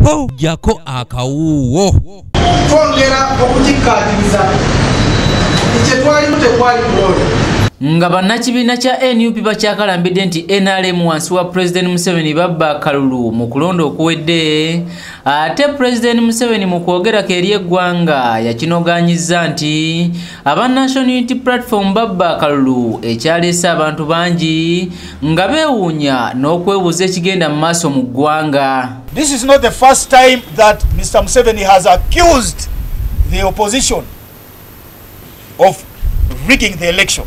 po jako akawuwo twongera okukikkaatiriza kye twali mutekwali kulonda nga bannakibiina kya NUP bakyakalambidde nti NRM wansi wa President Museveni babba kalulu mu kulonda okuwedde, ate President Museveni mu kwogerako eri eggwanga yakinoganyiza nti aba National Unity Platform babba kalulu ekyaleese abantu bangi nga beewuunya n'okwebuuza ekigenda mu maaso mu ggwanga. This is not the first time that Mr. Museveni has accused the opposition of rigging the election.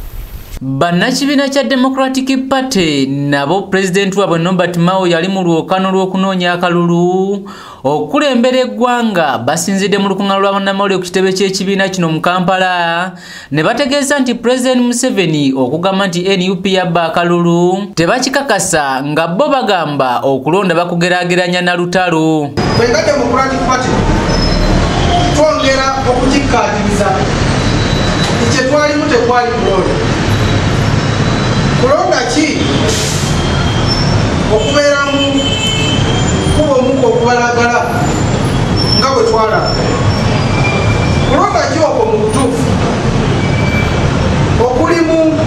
Bannakibiina kya Democratic Party nabo President wabwe Norbert Mao yali mu lwokano lw'okunoonya akalulu okulembera eggwanga basinzidde mu lukuŋŋaana lwa bannamawulire ku kitebe ky'ekibiina kino mu Kampala ne bategeeza nti President Museveni okugamba nti NUP yabba akalulu tebakikakasa nga bo bagamba okulonda bakugeraageranya na lutalo. Fenga Democratic Party twongera okukikkaatiriza kye twali mutekwali kulonda. Kulonda ki okubeera mu kuba omuko okubalagala nga bwe twalaba. Kulonda ki okwo mu butuufu okulimu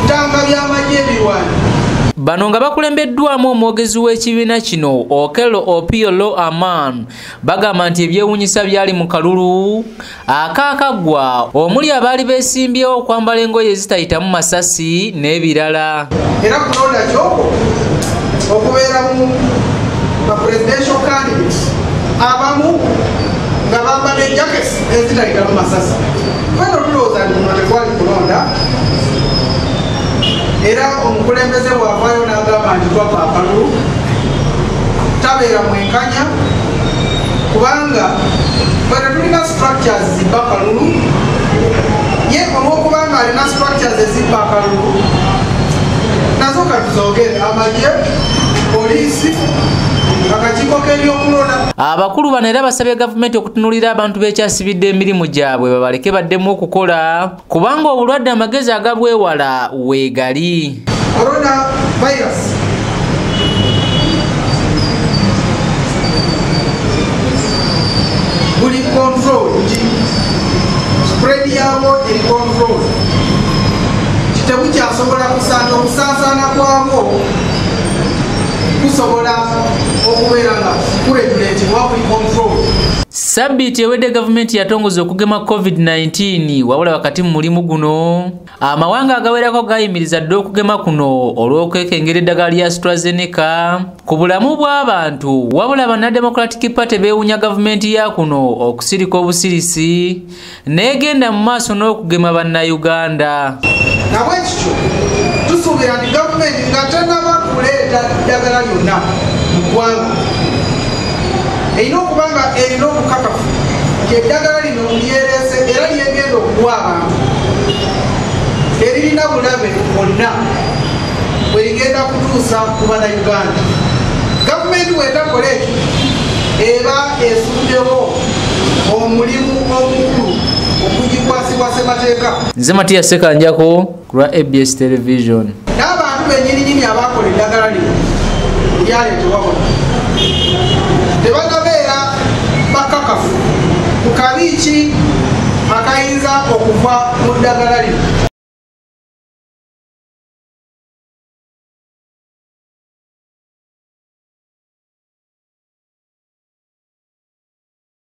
ntanga by'amagye ebirwanyi. Bano nga bakulembeddwamu omwogezi w'ekibiina kino Okello Opiolo Aman bagamba nti ebyewuunyisa byali mu kalulu akaakaggwa omuli abaali beesimbyewo okwambala engoye ezitayitamu masasi n'ebirala. Era kulonda kyokwo okubeera mu presidential candidates abamu nga bambala jackets ezitayitamu masasi. Bano tulowooza nti muno tekwali kulonda. Era omukulembeze bw'avaayo n'agamba nti twapa akalulu tabeera mwenkanya kubanga bwe tetulina structures zibba akalulu ye olw'okubanga alina structures ezibba akalulu nazo katuzoogere amagye poliisi akakiiko k'ebyokulonda. Abakulu bano era basabye gavumenti okutunuulira abantu beekyasibidde emirimu gyabwe babaleke baddemu okukola kubanga obulwadde amagezi agabwewala weegali. Corona virus buli control spread yabo eri control kitebukyasobola okusaasaana kwabo kusobola okubeera nga kuregulatibwa buli control. Sabbiiti ewedde gavumenti yatongoza okugema COVID-19 wabula wakati mu mulimu guno amawanga agawerako gayimiriza dde okugema kuno olw'okwekengera eddagala lya AstraZeneca ku bulamu bw'abantu wabula banna Democratic Party beewuunya gavumenti ya kuno okusirika obusirisi n'egenda mu maaso n'okugema bannayuganda. Nabwekityo tusuubira nti gavumenti nga tennaba kuleeta ddagala lyonna mu ggwanga erina okuba nga erina obukakafu nti eddagala lino lyereese era lyegenda okuwa abantu eririna bulabe bonna bwe ligenda kutuusa ku bannayuganda. Gavumenti bw'etakola ekyo eba esuddewo omulimu omukulu okugikwasibwa ssemateeka. Nze Matiya Ssekanjako ku lwa ABS Television. N'abantu bennyininyini abakola eddagala lino lyaleetebwa wano tebanabeera bakakafu ku kabi ki akayinza okuva mu ddagala lino.